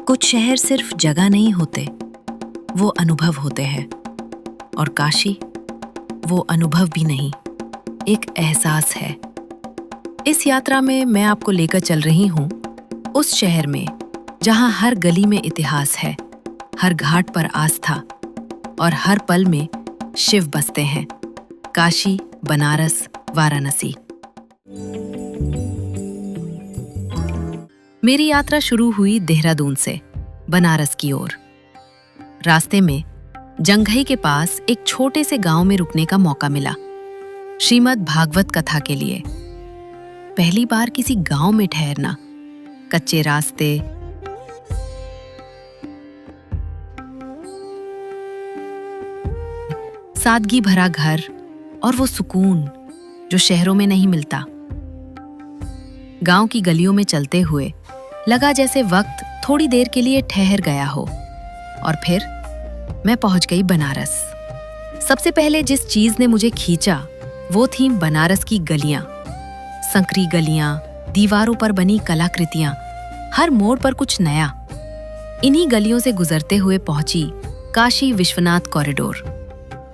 कुछ शहर सिर्फ जगह नहीं होते, वो अनुभव होते हैं। और काशी वो अनुभव भी नहीं, एक एहसास है। इस यात्रा में मैं आपको लेकर चल रही हूँ उस शहर में जहाँ हर गली में इतिहास है, हर घाट पर आस्था और हर पल में शिव बसते हैं। काशी, बनारस, वाराणसी। मेरी यात्रा शुरू हुई देहरादून से बनारस की ओर। रास्ते में जंघई के पास एक छोटे से गांव में रुकने का मौका मिला, श्रीमद् भागवत कथा के लिए। पहली बार किसी गांव में ठहरना, कच्चे रास्ते, सादगी भरा घर और वो सुकून जो शहरों में नहीं मिलता। गांव की गलियों में चलते हुए लगा जैसे वक्त थोड़ी देर के लिए ठहर गया हो, और फिर मैं पहुंच गई बनारस। सबसे पहले जिस चीज ने मुझे खींचा वो थी बनारस की गलियां। संकरी गलियां, दीवारों पर बनी कलाकृतियां, हर मोड़ पर कुछ नया। इन्हीं गलियों से गुजरते हुए पहुंची काशी विश्वनाथ कॉरिडोर,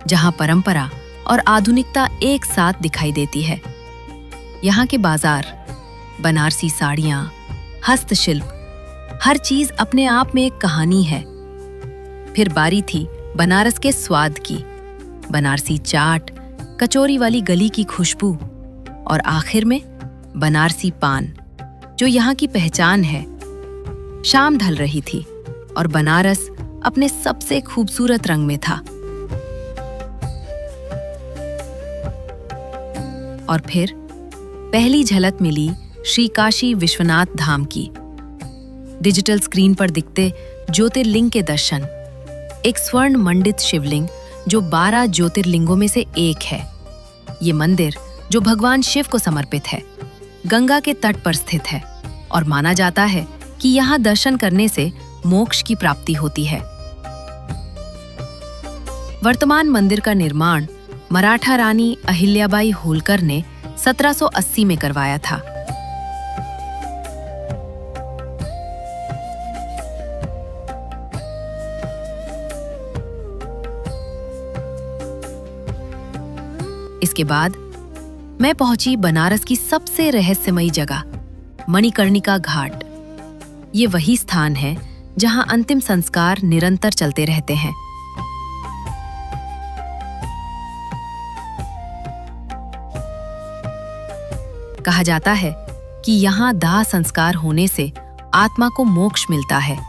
जहां परंपरा और आधुनिकता एक साथ दिखाई देती है। यहाँ के बाजार, बनारसी साड़ियां, हस्तशिल्प, हर चीज अपने आप में एक कहानी है। फिर बारी थी बनारस के स्वाद की, बनारसी चाट, कचौरी वाली गली की खुशबू और आखिर में बनारसी पान, जो यहाँ की पहचान है। शाम ढल रही थी और बनारस अपने सबसे खूबसूरत रंग में था। और फिर पहली झलक मिली श्री काशी विश्वनाथ धाम की। डिजिटल स्क्रीन पर दिखते ज्योतिर्लिंग के दर्शन, एक स्वर्ण मंडित शिवलिंग जो 12 ज्योतिर्लिंगों में से एक है। ये मंदिर जो भगवान शिव को समर्पित है, गंगा के तट पर स्थित है और माना जाता है कि यहाँ दर्शन करने से मोक्ष की प्राप्ति होती है। वर्तमान मंदिर का निर्माण मराठा रानी अहिल्याबाई होलकर ने 1780 में करवाया था। इसके बाद मैं पहुंची बनारस की सबसे रहस्यमयी जगह, मणिकर्णिका घाट। ये वही स्थान है जहां अंतिम संस्कार निरंतर चलते रहते हैं। कहा जाता है कि यहाँ दाह संस्कार होने से आत्मा को मोक्ष मिलता है।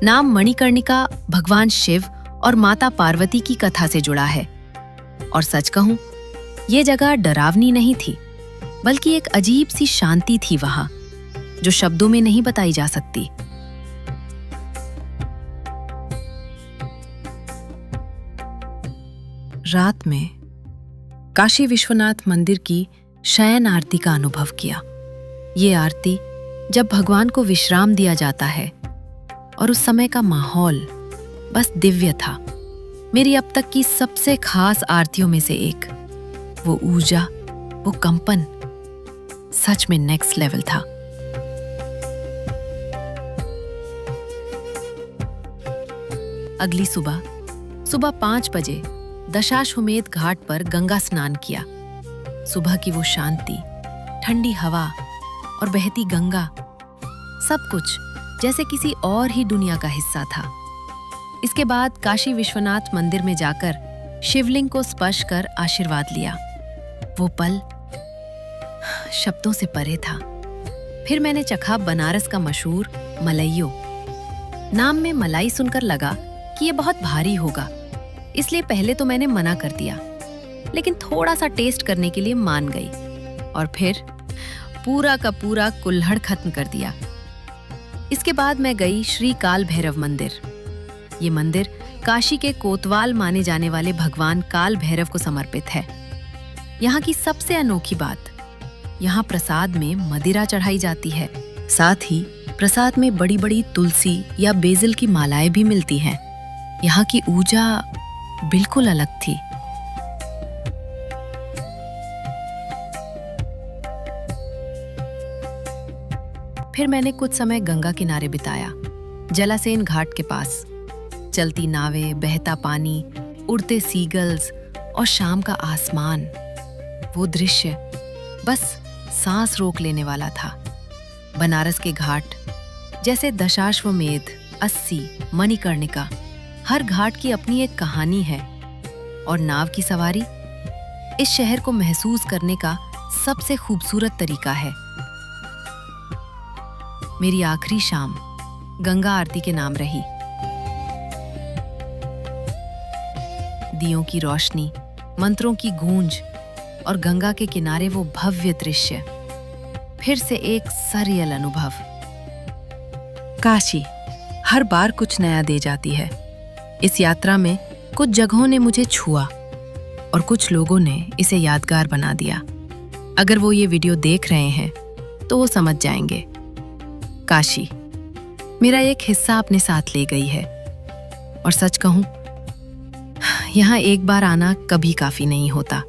नाम मणिकर्णिका भगवान शिव और माता पार्वती की कथा से जुड़ा है। और सच कहूं, ये जगह डरावनी नहीं थी, बल्कि एक अजीब सी शांति थी वहां, जो शब्दों में नहीं बताई जा सकती। रात में काशी विश्वनाथ मंदिर की शयन आरती का अनुभव किया। ये आरती जब भगवान को विश्राम दिया जाता है, और उस समय का माहौल बस दिव्य था। मेरी अब तक की सबसे खास आरतियों में से एक। वो ऊर्जा, वो कंपन सच में नेक्स्ट लेवल था। अगली सुबह 5 बजे दशाश्वमेध घाट पर गंगा स्नान किया। सुबह की वो शांति, ठंडी हवा और बहती गंगा, सब कुछ जैसे किसी और ही दुनिया का हिस्सा था। इसके बाद काशी विश्वनाथ मंदिर में जाकर शिवलिंग को स्पर्श कर आशीर्वाद लिया। वो पल शब्दों से परे था। फिर मैंने चखा बनारस का मशहूर मलइयो। नाम में मलाई सुनकर लगा कि ये बहुत भारी होगा, इसलिए पहले तो मैंने मना कर दिया, लेकिन थोड़ा सा टेस्ट करने के लिए मान गई और फिर पूरा का पूरा कुल्हड़ खत्म कर दिया। इसके बाद मैं गई श्री काल भैरव मंदिर। ये मंदिर काशी के कोतवाल माने जाने वाले भगवान काल भैरव को समर्पित है। यहाँ की सबसे अनोखी बात, यहाँ प्रसाद में मदिरा चढ़ाई जाती है। साथ ही प्रसाद में बड़ी बड़ी तुलसी या बेसिल की मालाएं भी मिलती हैं। यहाँ की ऊर्जा बिल्कुल अलग थी। फिर मैंने कुछ समय गंगा किनारे बिताया, जलासेन घाट के पास। चलती नावें, बहता पानी, उड़ते सीगल्स और शाम का आसमान, वो दृश्य बस सांस रोक लेने वाला था। बनारस के घाट जैसे दशाश्वमेध, अस्सी, मणिकर्णिका, हर घाट की अपनी एक कहानी है। और नाव की सवारी इस शहर को महसूस करने का सबसे खूबसूरत तरीका है। मेरी आखिरी शाम गंगा आरती के नाम रही। दियों की रोशनी, मंत्रों की गूंज और गंगा के किनारे वो भव्य दृश्य, फिर से एक सरियल अनुभव। काशी हर बार कुछ नया दे जाती है। इस यात्रा में कुछ जगहों ने मुझे छुआ और कुछ लोगों ने इसे यादगार बना दिया। अगर वो ये वीडियो देख रहे हैं तो वो समझ जाएंगे। काशी मेरा एक हिस्सा अपने साथ ले गई है। और सच कहूं, यहाँ एक बार आना कभी काफी नहीं होता।